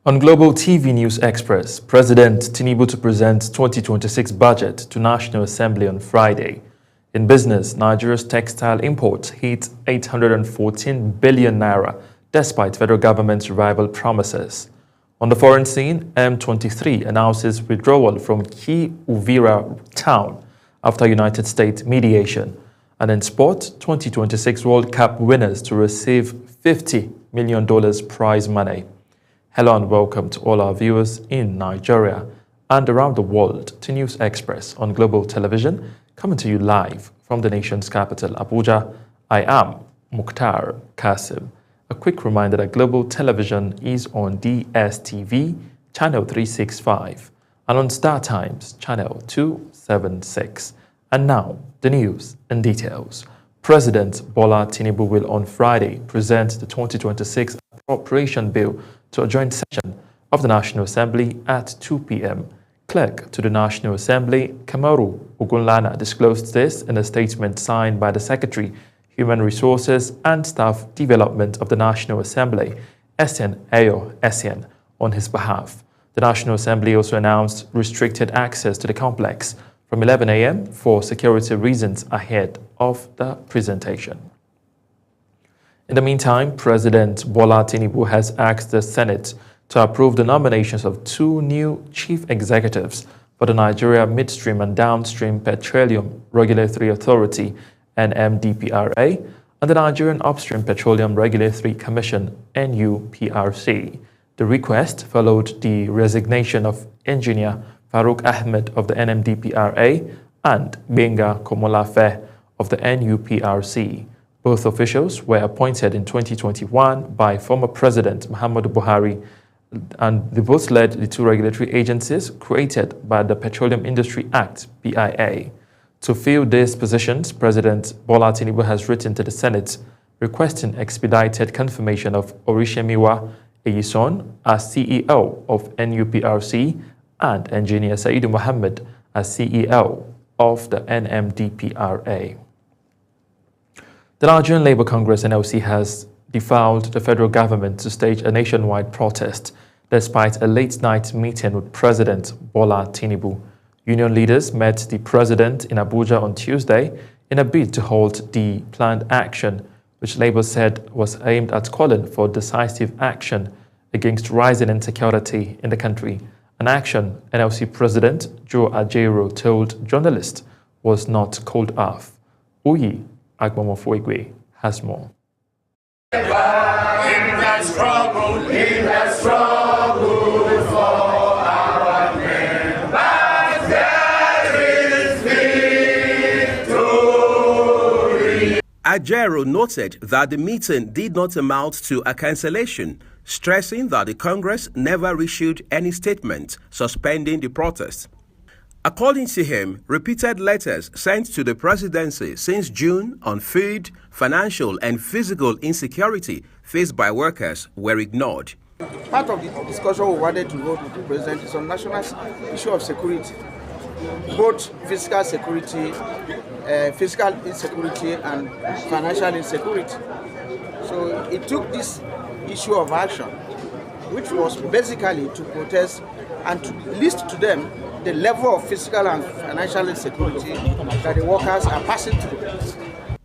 On Global TV News Express, President Tinubu to present 2026 budget to National Assembly on Friday. In business, Nigeria's textile imports hit 814 billion naira despite federal government's revival promises. On the foreign scene, M23 announces withdrawal from key Uvira town after United States mediation. And in sport, 2026 World Cup winners to receive $50 million prize money. Hello and welcome to all our viewers in Nigeria and around the world to News Express on Global Television, coming to you live from the nation's capital, Abuja. I am Mukhtar Kasim. A quick reminder that Global Television is on DSTV, channel 365, and on Star Times, channel 276. And now, the news and details. President Bola Tinubu will on Friday present the 2026 appropriation bill to a joint session of the National Assembly at 2 p.m. Clerk to the National Assembly, Kamaru Ogunlana, disclosed this in a statement signed by the Secretary, Human Resources and Staff Development of the National Assembly, Essien Ayo Essien, on his behalf. The National Assembly also announced restricted access to the complex from 11 a.m. for security reasons ahead of the presentation. In the meantime, President Bola Tinubu has asked the Senate to approve the nominations of two new chief executives for the Nigeria Midstream and Downstream Petroleum Regulatory Authority, NMDPRA, and the Nigerian Upstream Petroleum Regulatory Commission, NUPRC. The request followed the resignation of Engineer Farouk Ahmed of the NMDPRA and Benga Komolafe of the NUPRC. Both officials were appointed in 2021 by former President Muhammadu Buhari, and they both led the two regulatory agencies created by the Petroleum Industry Act, PIA. To fill these positions, President Bola Tinubu has written to the Senate requesting expedited confirmation of Orishemiwa Eyison as CEO of NUPRC and Engineer Saidu Mohammed as CEO of the NMDPRA. The Nigerian Labour Congress (NLC) has defied the federal government to stage a nationwide protest despite a late-night meeting with President Bola Tinubu. Union leaders met the president in Abuja on Tuesday in a bid to halt the planned action, which Labour said was aimed at calling for decisive action against rising insecurity in the country, an action NLC President Joe Ajaero told journalists was not called off. Uyi Agbomofoigwe has more. In the struggle for our members, there is victory. Ajaero noted that the meeting did not amount to a cancellation, stressing that the Congress never issued any statement suspending the protest. According to him, repeated letters sent to the presidency since June on food, financial and physical insecurity faced by workers were ignored. Part of the discussion we wanted to hold with the president is on national issue of security, both physical insecurity and financial insecurity. So it took this issue of action, which was basically to protest and to list to them the level of physical and financial insecurity that the workers are passing through.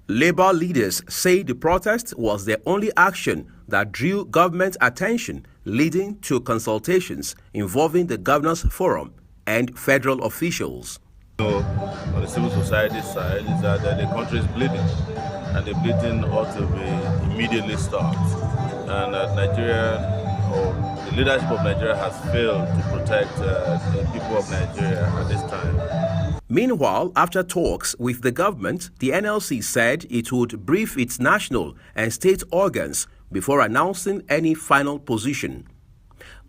Labour leaders say the protest was the only action that drew government attention, leading to consultations involving the Governors Forum and federal officials. On the civil society side is that the country is bleeding, and the bleeding ought to be immediately stopped. And Nigeria, or the leadership of Nigeria, has failed to protect the people of Nigeria at this time. Meanwhile, after talks with the government, the NLC said it would brief its national and state organs before announcing any final position.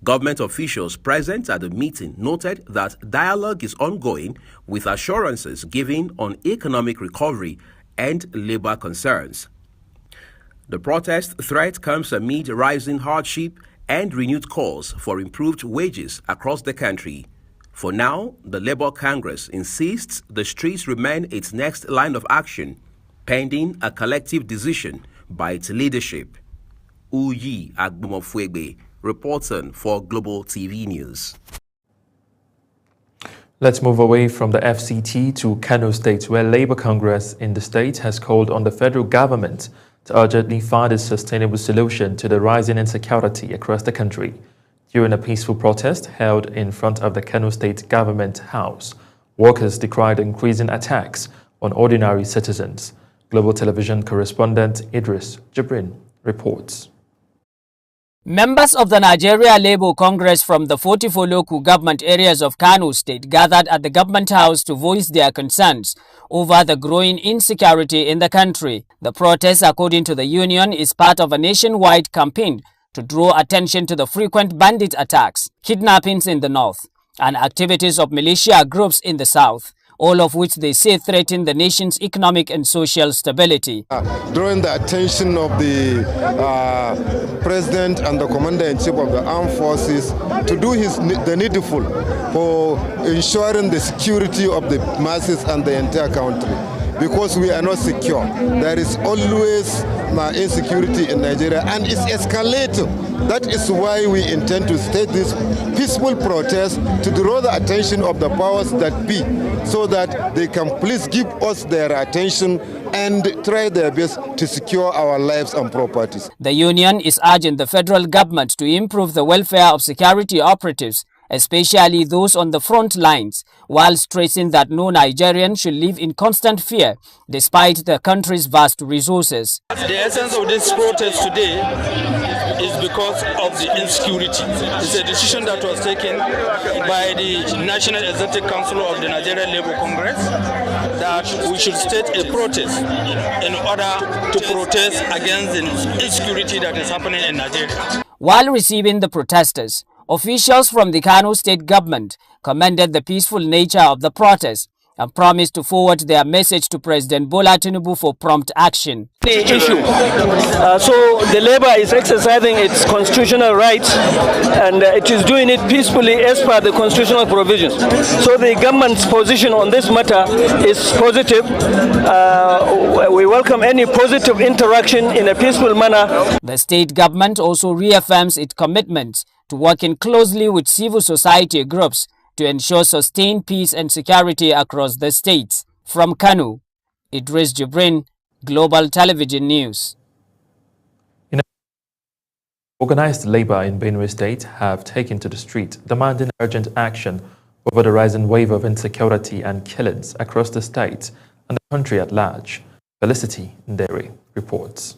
Government officials present at the meeting noted that dialogue is ongoing with assurances given on economic recovery and labor concerns. The protest threat comes amid rising hardship and renewed calls for improved wages across the country. For now, the Labour Congress insists the streets remain its next line of action, pending a collective decision by its leadership. Uyi Agbomofuegbe, reporting for Global TV News. Let's move away from the FCT to Kano State, where Labour Congress in the state has called on the federal government to urgently find a sustainable solution to the rising insecurity across the country. During a peaceful protest held in front of the Kano State Government House, workers decried increasing attacks on ordinary citizens. Global Television correspondent Idris Jibrin reports. Members of the Nigeria Labour Congress from the 44 local government areas of Kano State gathered at the Government House to voice their concerns over the growing insecurity in the country. The protest, according to the union, is part of a nationwide campaign to draw attention to the frequent bandit attacks, kidnappings in the north, and activities of militia groups in the south, all of which they say threaten the nation's economic and social stability. Drawing the attention of the President and the Commander-in-Chief of the Armed Forces to do the needful for ensuring the security of the masses and the entire country. Because we are not secure. There is always insecurity in Nigeria, and it's escalating. That is why we intend to stage this peaceful protest to draw the attention of the powers that be, so that they can please give us their attention and try their best to secure our lives and properties. The union is urging the federal government to improve the welfare of security operatives, especially those on the front lines, while stressing that no Nigerian should live in constant fear despite the country's vast resources. The essence of this protest today is because of the insecurity. It's a decision that was taken by the National Executive Council of the Nigeria Labour Congress that we should state a protest in order to protest against the insecurity that is happening in Nigeria. While receiving the protesters, officials from the Kano State government commended the peaceful nature of the protest and promised to forward their message to President Bola Tinubu for prompt action. The issue. So the Labour is exercising its constitutional rights, and it is doing it peacefully as per the constitutional provisions. So the government's position on this matter is positive. We welcome any positive interaction in a peaceful manner. The state government also reaffirms its commitment to working closely with civil society groups to ensure sustained peace and security across the states. From Kano, Idris Jibrin, Global Television News. Organized labor in Benue State have taken to the street, demanding urgent action over the rising wave of insecurity and killings across the state and the country at large. Felicity Ndere reports.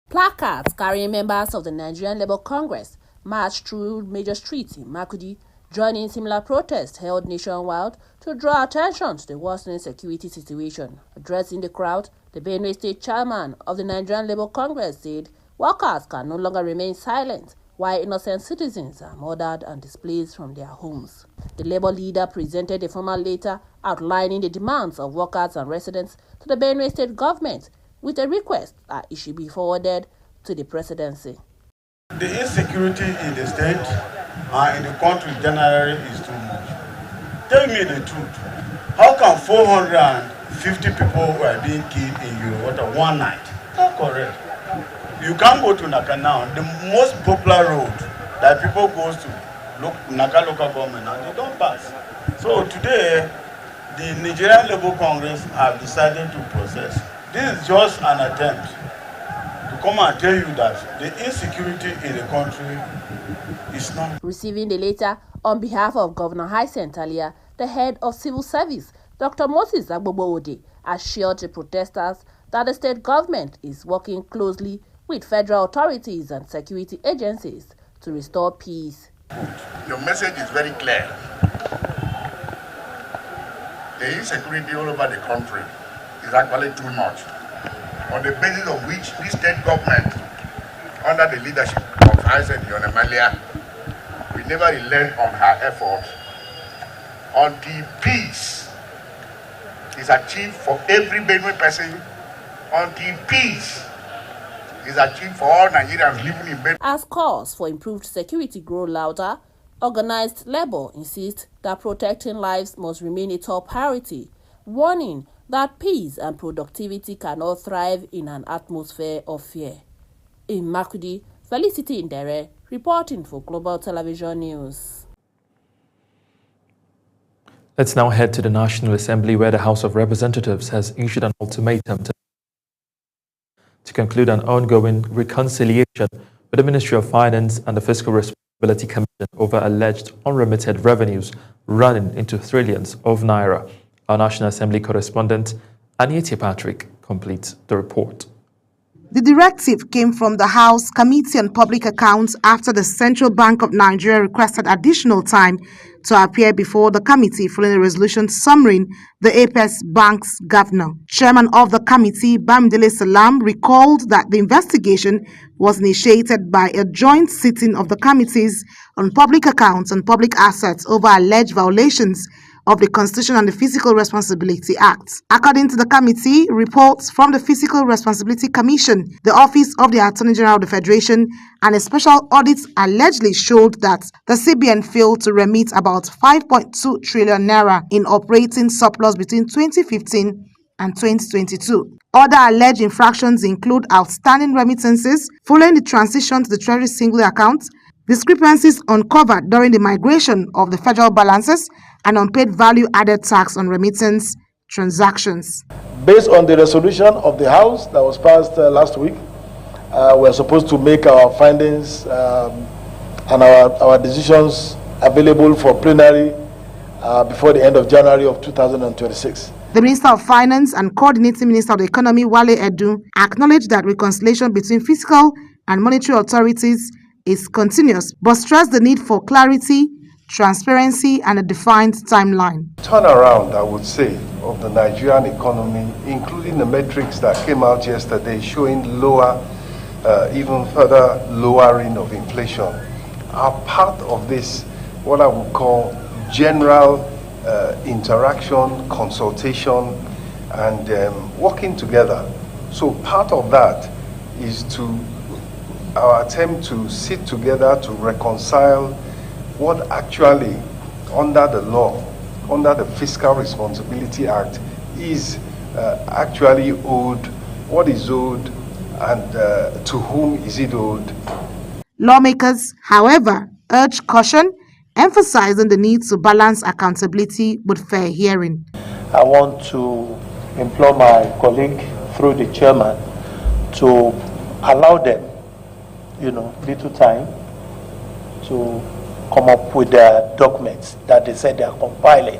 Placards carrying members of the Nigerian Labour Congress marched through major streets in Makurdi, joining similar protests held nationwide to draw attention to the worsening security situation. Addressing the crowd, the Benue State chairman of the Nigerian Labour Congress said workers can no longer remain silent while innocent citizens are murdered and displaced from their homes. The Labour leader presented a formal letter outlining the demands of workers and residents to the Benue State government, with a request that it should be forwarded to the presidency. The insecurity in the state and in the country generally is too much. Tell me the truth. How come 450 people were being killed in Eurowater one night? Not correct. You can't go to Naka now, the most popular road that people go to, Naka local government, and they don't pass. So today, the Nigerian Labour Congress have decided to process. This is just an attempt to come and tell you that the insecurity in the country is not. Receiving the letter on behalf of Governor Hyacinth Alia, the head of civil service, Dr. Moses Agbogbode, assured the protesters that the state government is working closely with federal authorities and security agencies to restore peace. Your message is very clear. The insecurity all over the country is actually too much, on the basis of which this state government, under the leadership of Hyacinth Alia, we never relent on her efforts until peace is achieved for every Benue person, until peace is achieved for all Nigerians living in Benue. As calls for improved security grow louder, organized labor insists that protecting lives must remain a top priority, warning that peace and productivity cannot thrive in an atmosphere of fear. In Makurdi, Felicity Indere, reporting for Global Television News. Let's now head to the National Assembly, where the House of Representatives has issued an ultimatum to conclude an ongoing reconciliation with the Ministry of Finance and the Fiscal Responsibility Commission over alleged unremitted revenues running into trillions of naira. Our National Assembly correspondent, Aniete Patrick, completes the report. The directive came from the House Committee on Public Accounts after the Central Bank of Nigeria requested additional time to appear before the committee following a resolution summoning the Apex Bank's governor. Chairman of the committee, Bamidele Salam, recalled that the investigation was initiated by a joint sitting of the committees on public accounts and public assets over alleged violations of the Constitution and the Fiscal Responsibility Act. According to the committee, reports from the Fiscal Responsibility Commission, the Office of the Attorney General of the Federation, and a special audit allegedly showed that the CBN failed to remit about 5.2 trillion naira in operating surplus between 2015 and 2022. Other alleged infractions include outstanding remittances following the transition to the Treasury single account, discrepancies uncovered during the migration of the federal balances, and unpaid value-added tax on remittance transactions. Based on the resolution of the House that was passed last week, we're supposed to make our findings and our decisions available for plenary before the end of January of 2026. The Minister of Finance and Coordinating Minister of the Economy, Wale Edu, acknowledged that reconciliation between fiscal and monetary authorities is continuous, but stressed the need for clarity, transparency, and a defined timeline. Turnaround, I would say, of the Nigerian economy, including the metrics that came out yesterday showing lower, even further lowering of inflation, are part of this, what I would call general interaction, consultation, and working together. So part of that is our attempt to sit together to reconcile what actually, under the law, under the Fiscal Responsibility Act, is actually owed, what is owed, and to whom is it owed. Lawmakers, however, urge caution, emphasizing the need to balance accountability with fair hearing. I want to implore my colleague through the chairman to allow them, little time to come up with the documents that they said they are compiling.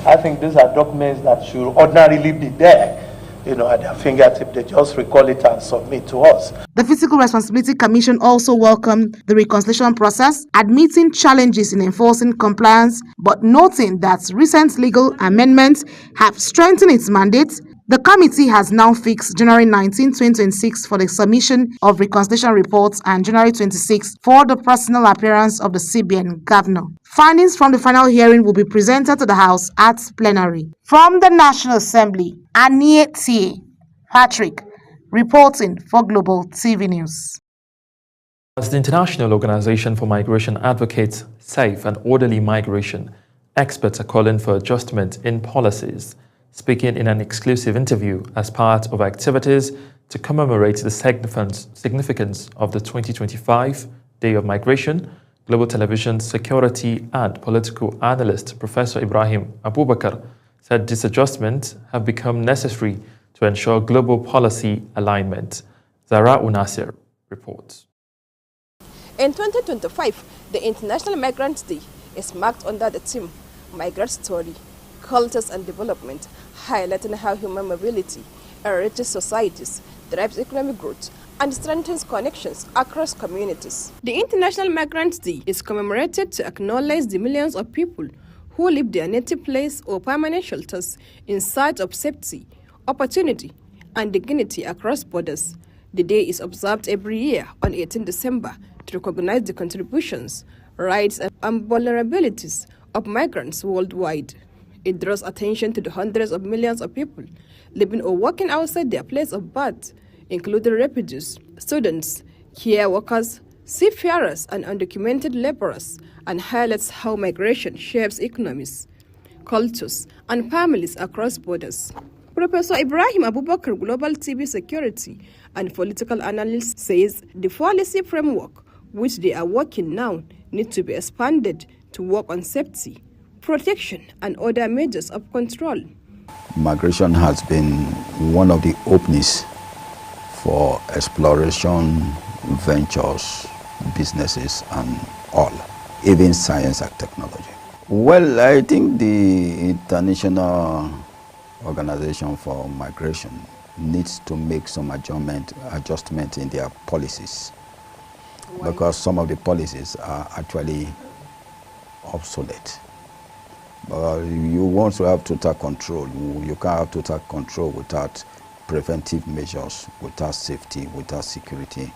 I think these are documents that should ordinarily be there, at their fingertip. They just recall it and submit to us. The Fiscal Responsibility Commission also welcomed the reconciliation process, admitting challenges in enforcing compliance, but noting that recent legal amendments have strengthened its mandate. The committee has now fixed January 19, 2026 for the submission of reconciliation reports and January 26 for the personal appearance of the CBN governor. Findings from the final hearing will be presented to the House at plenary. From the National Assembly, Aniete Patrick, reporting for Global TV News. As the International Organization for Migration advocates safe and orderly migration, experts are calling for adjustment in policies. Speaking in an exclusive interview as part of activities to commemorate the significance of the 2025 Day of Migration, Global Television security and political analyst Professor Ibrahim Abubakar said these adjustments have become necessary to ensure global policy alignment. Zara Unasir reports. In 2025, the International Migrants Day is marked under the theme Migrant Story, Cultures and Development, highlighting how human mobility enriches societies, drives economic growth, and strengthens connections across communities. The International Migrants Day is commemorated to acknowledge the millions of people who leave their native place or permanent shelters in search of safety, opportunity, and dignity across borders. The day is observed every year on 18 December to recognize the contributions, rights, and vulnerabilities of migrants worldwide. It draws attention to the hundreds of millions of people living or working outside their place of birth, including refugees, students, care workers, seafarers, and undocumented laborers, and highlights how migration shapes economies, cultures, and families across borders. Professor Ibrahim Abubakar, Global TV Security and political analyst says the policy framework which they are working now need to be expanded to work on safety, protection and other measures of control. Migration has been one of the openings for exploration, ventures, businesses and all, even science and technology. Well, I think the International Organization for Migration needs to make some adjustment in their policies. Why? Because some of the policies are actually obsolete. But you want to have total control. You can't have total control without preventive measures, without safety, without security,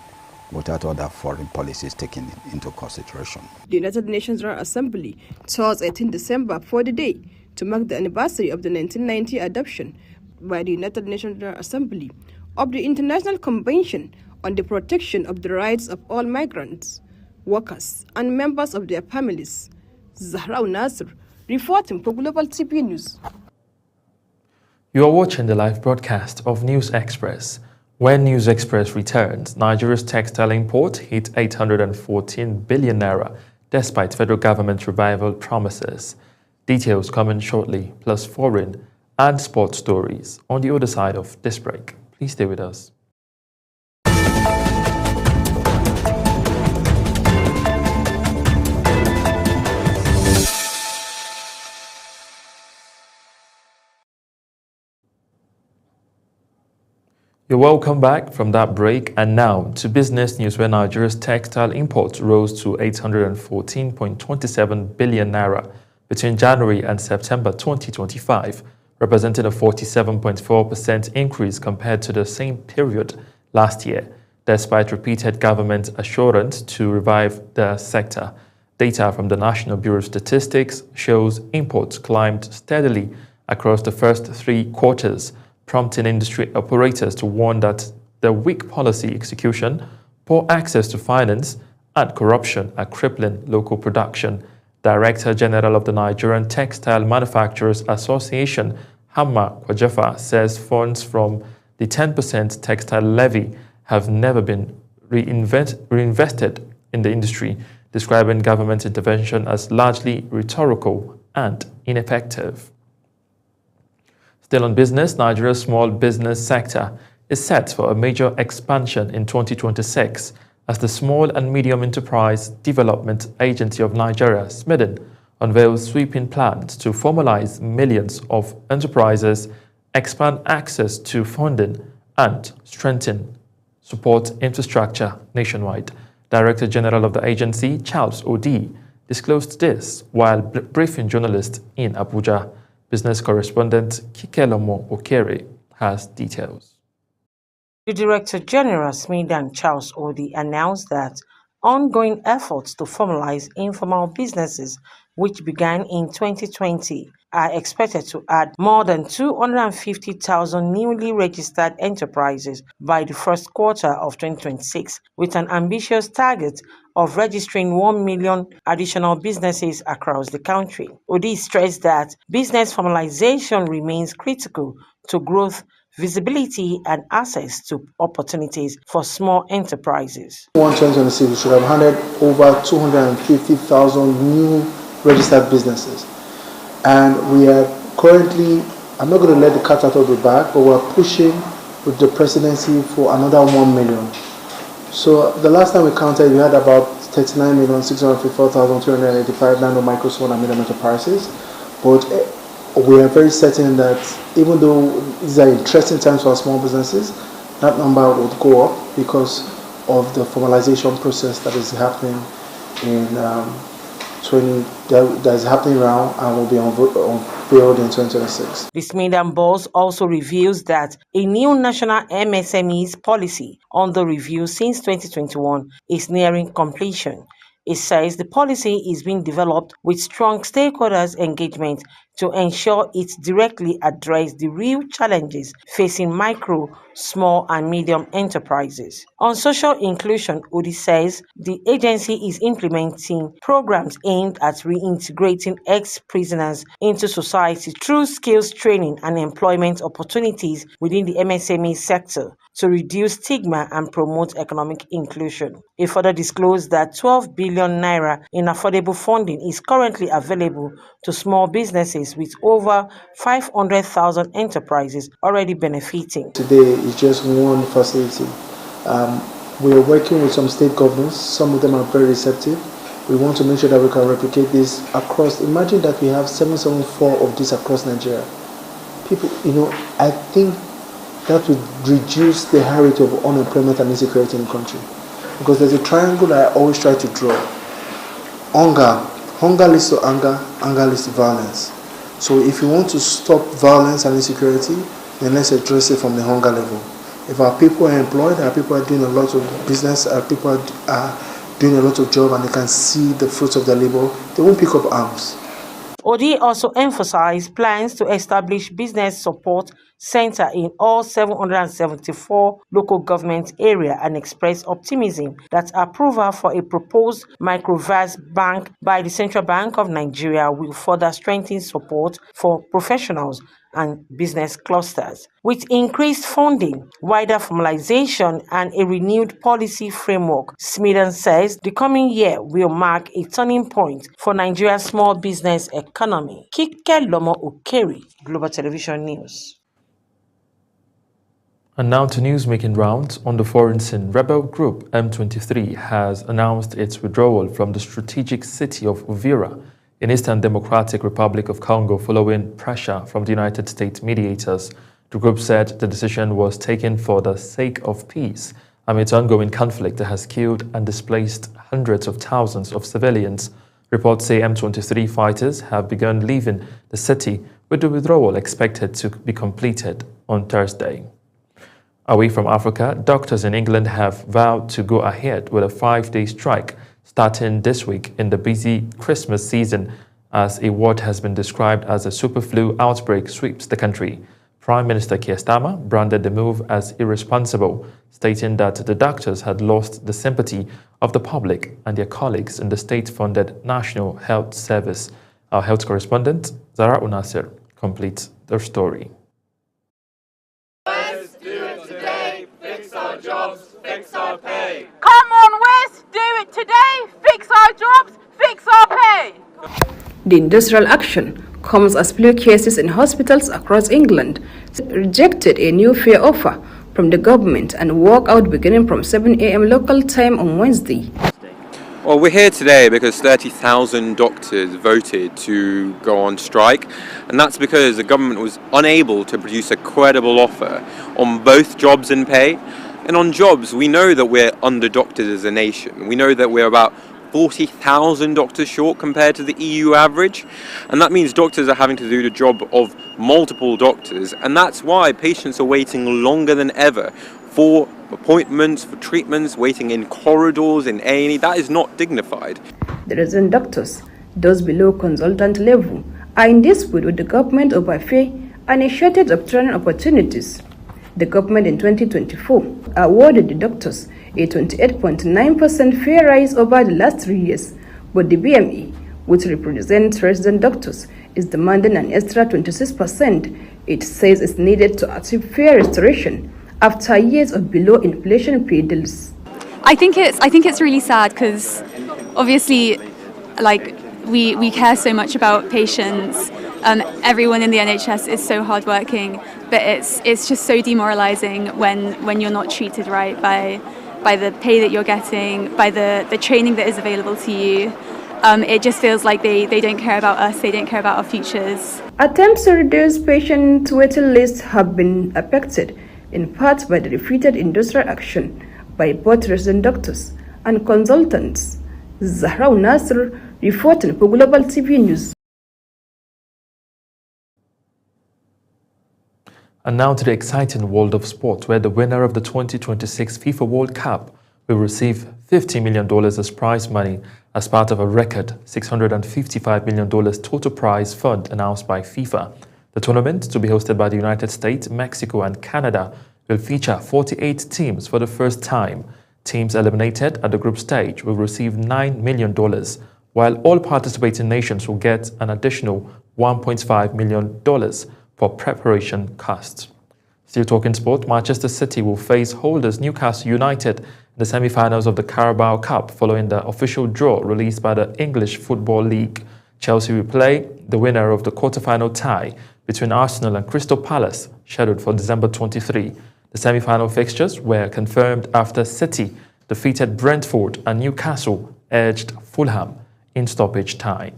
without other foreign policies taken into consideration. The United Nations General Assembly chose 18 December for the day to mark the anniversary of the 1990 adoption by the United Nations General Assembly of the International Convention on the Protection of the Rights of All Migrants, Workers, and Members of their Families. Zahra Nasr, reporting for Global TV News. You are watching the live broadcast of News Express. When News Express returns, Nigeria's textile import hit 814 billion naira, despite federal government revival promises. Details coming shortly, plus foreign and sports stories on the other side of this break. Please stay with us. You're welcome back from that break, and now to business news, where Nigeria's textile imports rose to 814.27 billion naira between January and September 2025, representing a 47.4% increase compared to the same period last year, despite repeated government assurance to revive the sector. Data from the National Bureau of Statistics shows imports climbed steadily across the first 3 quarters, prompting industry operators to warn that the weak policy execution, poor access to finance, and corruption are crippling local production. Director General of the Nigerian Textile Manufacturers Association, Hamma Kwajafa, says funds from the 10% textile levy have never been reinvested in the industry, describing government intervention as largely rhetorical and ineffective. Still on business, Nigeria's small business sector is set for a major expansion in 2026 as the Small and Medium Enterprise Development Agency of Nigeria, SMEDEN, unveils sweeping plans to formalize millions of enterprises, expand access to funding, and strengthen support infrastructure nationwide. Director General of the agency, Charles Odi, disclosed this while briefing journalists in Abuja. Business correspondent Kikelomo Okere has details. The Director General, SMEDEN Charles Odi, announced that ongoing efforts to formalize informal businesses, which began in 2020, are expected to add more than 250,000 newly registered enterprises by the first quarter of 2026, with an ambitious target of registering 1 million additional businesses across the country. Odi stressed that business formalization remains critical to growth, visibility, and access to opportunities for small enterprises. In 2026, we should have handed over 250,000 new registered businesses. And we are currently, I'm not going to let the cat out of the bag, but we're pushing with the presidency for another 1 million. So the last time we counted, we had about 39,654,385 nano, micro, small, and medium enterprises. But we are very certain that even though these are interesting times for small businesses, that number would go up because of the formalization process that is happening in that is happening around and will be unveiled in 2026. The SMEDEN boss also reveals that a new national MSMEs policy under review since 2021 is nearing completion. It says the policy is being developed with strong stakeholders' engagement to ensure it directly addresses the real challenges facing micro, small and medium enterprises. On social inclusion, Odi says the agency is implementing programs aimed at reintegrating ex-prisoners into society through skills training and employment opportunities within the MSME sector to reduce stigma and promote economic inclusion. It further disclosed that 12 billion naira in affordable funding is currently available to small businesses with over 500,000 enterprises already benefiting. Today is just one facility. We are working with some state governments. Some of them are very receptive. We want to make sure that we can replicate this across. Imagine that we have 774 of this across Nigeria. People, I think that would reduce the high rate of unemployment and insecurity in the country. Because there's a triangle that I always try to draw. Hunger leads to anger, anger leads to violence. So if you want to stop violence and insecurity, then let's address it from the hunger level. If our people are employed, our people are doing a lot of business, our people are doing a lot of job and they can see the fruits of their labor, they won't pick up arms. Odi also emphasized plans to establish business support center in all 774 local government area and expressed optimism that approval for a proposed microfinance bank by the Central Bank of Nigeria will further strengthen support for professionals and business clusters. With increased funding, wider formalization, and a renewed policy framework, Smithon says the coming year will mark a turning point for Nigeria's small business economy. Kike Lomo Okeri, Global Television News. And now to news making rounds on the foreign scene. Rebel group M23 has announced its withdrawal from the strategic city of Uvira in Eastern Democratic Republic of Congo following pressure from the United States mediators. The group said the decision was taken for the sake of peace amid ongoing conflict that has killed and displaced hundreds of thousands of civilians. Reports say M23 fighters have begun leaving the city, with the withdrawal expected to be completed on Thursday. Away from Africa, doctors in England have vowed to go ahead with a 5-day strike starting this week in the busy Christmas season as what has been described as a superflu outbreak sweeps the country. Prime Minister Keir Starmer branded the move as irresponsible, stating that the doctors had lost the sympathy of the public and their colleagues in the state-funded National Health Service. Our health correspondent, Zara Unasir, completes their story. Let's do it today, fix our jobs, fix our pay. Come on, West, do it today, fix our jobs, fix our pay. The industrial action comes as flu cases in hospitals across England rejected a new fare offer from the government and walkout beginning from 7 a.m. local time on Wednesday. Well, we're here today because 30,000 doctors voted to go on strike, and that's because the government was unable to produce a credible offer on both jobs and pay. And on jobs, we know that we're under-doctored as a nation. We know that we're about 40,000 doctors short compared to the EU average, and that means doctors are having to do the job of multiple doctors, and that's why patients are waiting longer than ever for appointments, for treatments, waiting in corridors, in A&E. That is not dignified. The resident doctors, those below consultant level, are in dispute with the government over pay and a shortage of training opportunities. The government in 2024 awarded the doctors a 28.9% fare rise over the last 3 years, but the BME, which represents resident doctors, is demanding an extra 26%. It says it's needed to achieve fair restoration after years of below inflation pay deals. I think it's really sad because obviously, like, we care so much about patients. Everyone in the NHS is so hardworking, but it's just so demoralising when you're not treated right by the pay that you're getting, by the training that is available to you. It just feels like they don't care about us, they don't care about our futures. Attempts to reduce patient waiting lists have been affected, in part by the repeated industrial action by both resident doctors and consultants. Zahra Nasr reporting for Global TV News. And now to the exciting world of sport, where the winner of the 2026 FIFA World Cup will receive $50 million as prize money as part of a record $655 million total prize fund announced by FIFA. The tournament, to be hosted by the United States, Mexico and Canada, will feature 48 teams for the first time. Teams eliminated at the group stage will receive $9 million, while all participating nations will get an additional $1.5 million for preparation costs. Still talking sport, Manchester City will face holders Newcastle United in the semi-finals of the Carabao Cup following the official draw released by the English Football League. Chelsea will play the winner of the quarter-final tie between Arsenal and Crystal Palace, scheduled for December 23. The semi-final fixtures were confirmed after City defeated Brentford and Newcastle edged Fulham in stoppage time.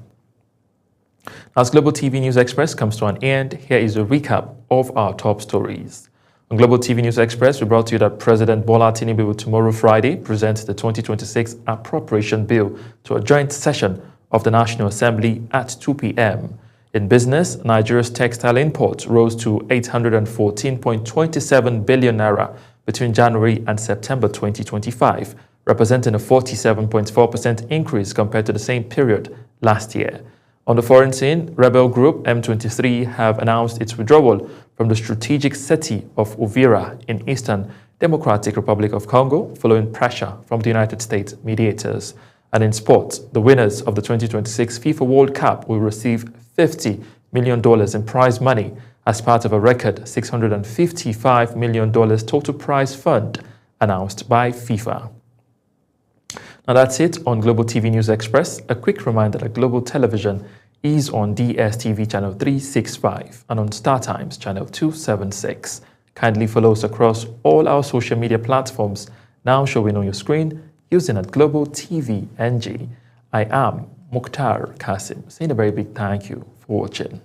As Global TV News Express comes to an end, here is a recap of our top stories. On Global TV News Express, we brought to you that President Bola Tinubu will tomorrow Friday present the 2026 appropriation bill to a joint session of the National Assembly at 2 p.m. In business, Nigeria's textile imports rose to 814.27 billion naira between January and September 2025, representing a 47.4% increase compared to the same period last year. On the foreign scene, rebel group M23 have announced its withdrawal from the strategic city of Uvira in Eastern Democratic Republic of Congo following pressure from the United States mediators. And in sports, the winners of the 2026 FIFA World Cup will receive $50 million in prize money as part of a record $655 million total prize fund announced by FIFA. Now that's it on Global TV News Express. A quick reminder that Global Television is on DSTV channel 365 and on StarTimes channel 276. Kindly follow us across all our social media platforms now showing on your screen using at Global TV NG. I am Mukhtar Kasim, saying a very big thank you for watching.